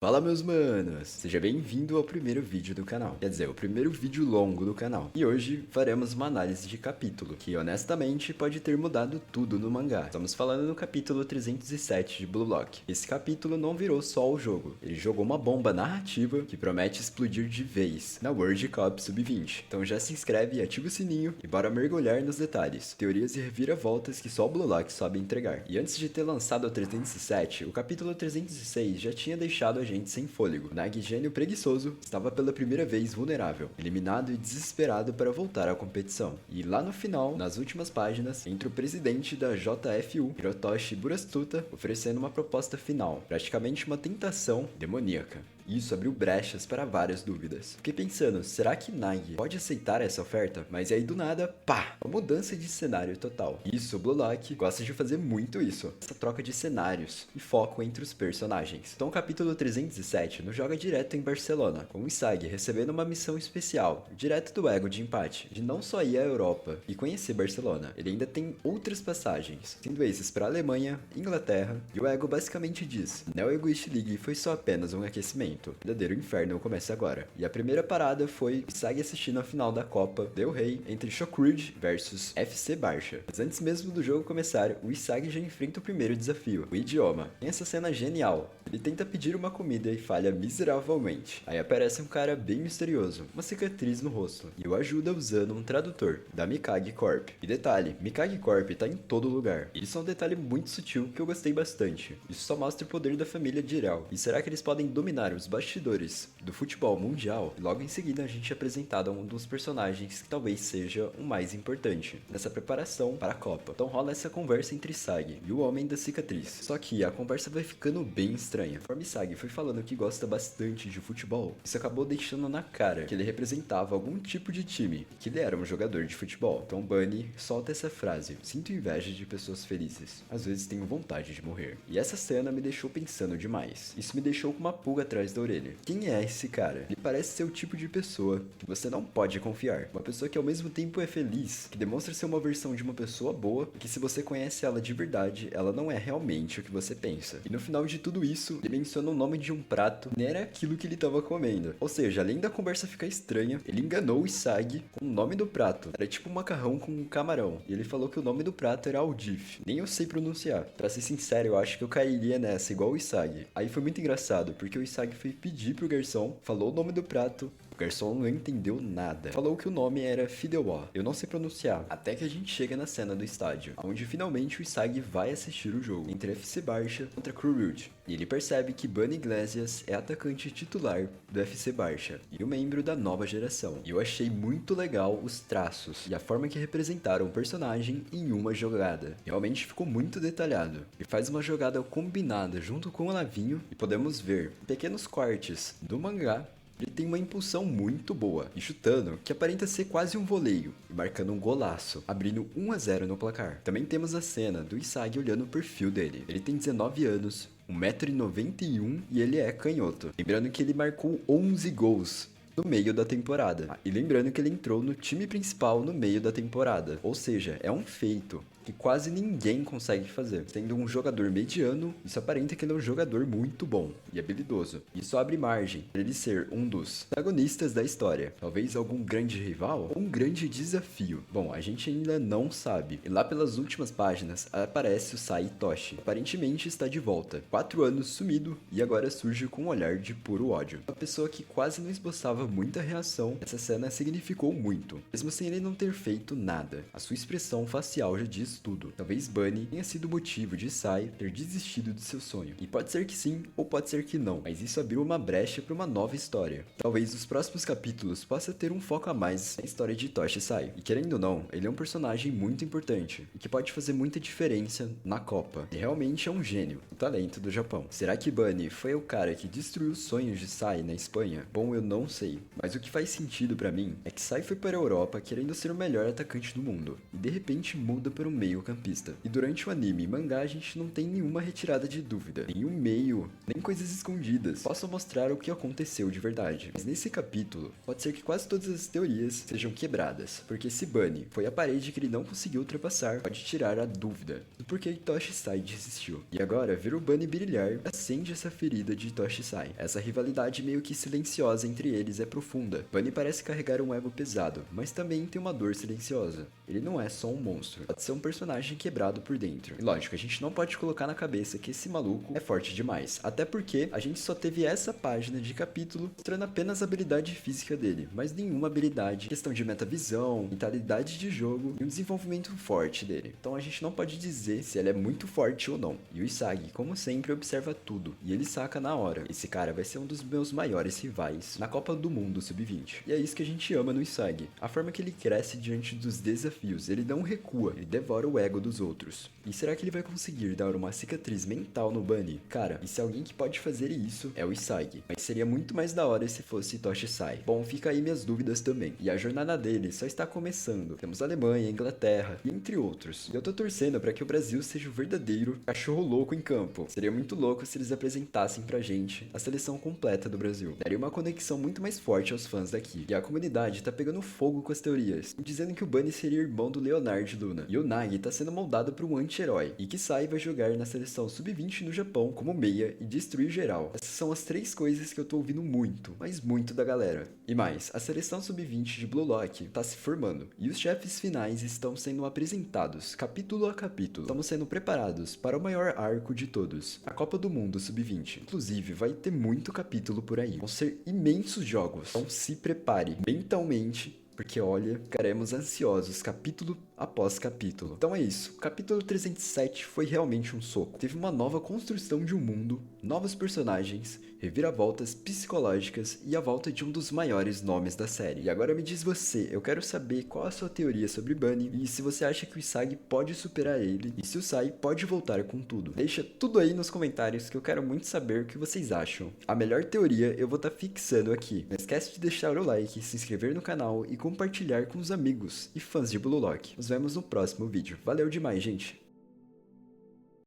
Fala meus manos, seja bem-vindo ao primeiro vídeo do canal, quer dizer, o primeiro vídeo longo do canal. E hoje faremos uma análise de capítulo, que honestamente pode ter mudado tudo no mangá. Estamos falando no capítulo 307 de Blue Lock. Esse capítulo não virou só o jogo, ele jogou uma bomba narrativa que promete explodir de vez na World Cup Sub-20. Então já se inscreve e ativa o sininho e bora mergulhar nos detalhes, teorias e reviravoltas que só o Blue Lock sabe entregar. E antes de ter lançado o 307, o capítulo 306 já tinha deixado a gente sem fôlego. O Nag gênio preguiçoso estava pela primeira vez vulnerável, eliminado e desesperado para voltar à competição. E lá no final, nas últimas páginas, entra o presidente da JFU, Hirotoshi Burastuta, oferecendo uma proposta final, praticamente uma tentação demoníaca. Isso abriu brechas para várias dúvidas. Fiquei pensando, será que Nag pode aceitar essa oferta? Mas aí do nada, pá! Uma mudança de cenário total. Isso, o Blue Lock gosta de fazer muito isso. Essa troca de cenários e foco entre os personagens. Então o capítulo 307 nos joga direto em Barcelona, com o Isagi recebendo uma missão especial, direto do ego de empate, de não só ir à Europa e conhecer Barcelona. Ele ainda tem outras passagens, sendo esses para a Alemanha, Inglaterra, e o ego basicamente diz, Neo Egoist League foi só apenas um aquecimento. O verdadeiro inferno começa agora. E a primeira parada foi Isagi assistindo a final da Copa Del Rey entre Shockridge versus FC Barça. Mas antes mesmo do jogo começar, o Isagi já enfrenta o primeiro desafio, o idioma. Tem essa cena genial. Ele tenta pedir uma comida e falha miseravelmente. Aí aparece um cara bem misterioso, uma cicatriz no rosto, e o ajuda usando um tradutor, da Mikage Corp. E detalhe, Mikage Corp tá em todo lugar. Isso é um detalhe muito sutil que eu gostei bastante. Isso só mostra o poder da família Jiraiya. E será que eles podem dominar os bastidores do futebol mundial? E logo em seguida a gente é apresentado a um dos personagens que talvez seja o mais importante nessa preparação para a Copa. Então rola essa conversa entre Isagi e o homem da cicatriz. Só que a conversa vai ficando bem estranha. Conforme Isagi foi falando que gosta bastante de futebol, isso acabou deixando na cara que ele representava algum tipo de time, que ele era um jogador de futebol. Então Bunny solta essa frase: sinto inveja de pessoas felizes, às vezes tenho vontade de morrer. E essa cena me deixou pensando demais. Isso me deixou com uma pulga atrás da orelha. Quem é esse cara? Ele parece ser o tipo de pessoa que você não pode confiar. Uma pessoa que ao mesmo tempo é feliz, que demonstra ser uma versão de uma pessoa boa, e que se você conhece ela de verdade, ela não é realmente o que você pensa. E no final de tudo isso, ele menciona o nome de um prato, nem era aquilo que ele estava comendo. Ou seja, além da conversa ficar estranha, ele enganou o Isagi com o nome do prato. Era tipo um macarrão com um camarão. E ele falou que o nome do prato era Aldif. Nem eu sei pronunciar. Pra ser sincero, eu acho que eu cairia nessa, igual o Isagi. Aí foi muito engraçado, porque o Isagi foi pedir pro garçom, falou o nome do prato, o garçom não entendeu nada. Falou que o nome era Fidewa. Eu não sei pronunciar. Até que a gente chega na cena do estádio, onde finalmente o Isagi vai assistir o jogo entre FC Barça contra Cruz. E ele percebe que Bunny Iglesias é atacante titular do FC Barça e um membro da nova geração. E eu achei muito legal os traços e a forma que representaram o personagem em uma jogada. Realmente ficou muito detalhado. E faz uma jogada combinada junto com o Lavinho e podemos ver pequenos cortes do mangá. Ele tem uma impulsão muito boa, e chutando, que aparenta ser quase um voleio, e marcando um golaço, abrindo 1-0 no placar. Também temos a cena do Isagi olhando o perfil dele. Ele tem 19 anos, 1,91 m e ele é canhoto. Lembrando que ele marcou 11 gols no meio da temporada. E lembrando que ele entrou no time principal no meio da temporada. Ou seja, é um feito que quase ninguém consegue fazer. Sendo um jogador mediano, isso aparenta que ele é um jogador muito bom e habilidoso. Isso abre margem para ele ser um dos protagonistas da história. Talvez algum grande rival ou um grande desafio. Bom, a gente ainda não sabe. E lá pelas últimas páginas aparece o Saitoshi. Aparentemente está de volta. 4 anos sumido e agora surge com um olhar de puro ódio. Uma pessoa que quase não esboçava muita reação. Essa cena significou muito, mesmo sem ele não ter feito nada. A sua expressão facial já diz tudo. Talvez Bunny tenha sido o motivo de Sai ter desistido de seu sonho. E pode ser que sim, ou pode ser que não, mas isso abriu uma brecha para uma nova história. Talvez os próximos capítulos possa ter um foco a mais na história de Itoshi Sai. E querendo ou não, ele é um personagem muito importante e que pode fazer muita diferença na Copa. E realmente é um gênio, o talento do Japão. Será que Bunny foi o cara que destruiu os sonhos de Sai na Espanha? Bom, eu não sei. sei, mas o que faz sentido pra mim é que Sai foi para a Europa querendo ser o melhor atacante do mundo, e de repente muda para um meio campista. E durante o anime e mangá a gente não tem nenhuma retirada de dúvida, nenhum meio, nem coisas escondidas possam mostrar o que aconteceu de verdade. Mas nesse capítulo, pode ser que quase todas as teorias sejam quebradas, porque se Bunny foi a parede que ele não conseguiu ultrapassar, pode tirar a dúvida do porquê Itoshi Sai desistiu. E agora, ver o Bunny brilhar acende essa ferida de Itoshi Sai. Essa rivalidade meio que silenciosa entre eles é profunda. Bunny parece carregar um ego pesado, mas também tem uma dor silenciosa. Ele não é só um monstro, pode ser um personagem quebrado por dentro. E lógico, a gente não pode colocar na cabeça que esse maluco é forte demais, até porque a gente só teve essa página de capítulo mostrando apenas a habilidade física dele, mas nenhuma habilidade, questão de metavisão, mentalidade de jogo e um desenvolvimento forte dele. Então a gente não pode dizer se ele é muito forte ou não. E o Isagi, como sempre, observa tudo, e ele saca na hora. Esse cara vai ser um dos meus maiores rivais na Copa do Mundo Sub-20. E é isso que a gente ama no Isagi, a forma que ele cresce diante dos desafios, ele não recua, ele devora o ego dos outros. E será que ele vai conseguir dar uma cicatriz mental no Bunny? Cara, e se alguém que pode fazer isso é o Isagi, mas seria muito mais da hora se fosse Itoshi Sai. Bom, fica aí minhas dúvidas também. E a jornada dele só está começando. Temos Alemanha, Inglaterra e entre outros. E eu tô torcendo para que o Brasil seja o verdadeiro cachorro louco em campo. Seria muito louco se eles apresentassem pra gente a seleção completa do Brasil. Daria uma conexão muito mais forte aos fãs daqui. E a comunidade tá pegando fogo com as teorias, dizendo que o Bunny seria irmão do Leonard Luna. E o Nagi tá sendo moldado para um anti-herói. E que Sai vai jogar na seleção Sub-20 no Japão como meia e destruir geral. Essas são as três coisas que eu tô ouvindo muito, mas muito da galera. E mais, a seleção Sub-20 de Blue Lock tá se formando. E os chefes finais estão sendo apresentados, capítulo a capítulo. Estamos sendo preparados para o maior arco de todos, a Copa do Mundo Sub-20. Inclusive, vai ter muito capítulo por aí. Vão ser imensos jogos. Então se prepare mentalmente, porque olha, ficaremos ansiosos capítulo após capítulo. Então é isso, o capítulo 307 foi realmente um soco. Teve uma nova construção de um mundo, novos personagens, reviravoltas psicológicas e a volta de um dos maiores nomes da série. E agora me diz você, eu quero saber qual a sua teoria sobre Bunny e se você acha que o Isagi pode superar ele e se o Sai pode voltar com tudo. Deixa tudo aí nos comentários que eu quero muito saber o que vocês acham. A melhor teoria eu vou estar fixando aqui. Não esquece de deixar o like, se inscrever no canal e compartilhar com os amigos e fãs de Blue Lock. Nos vemos no próximo vídeo. Valeu demais, gente!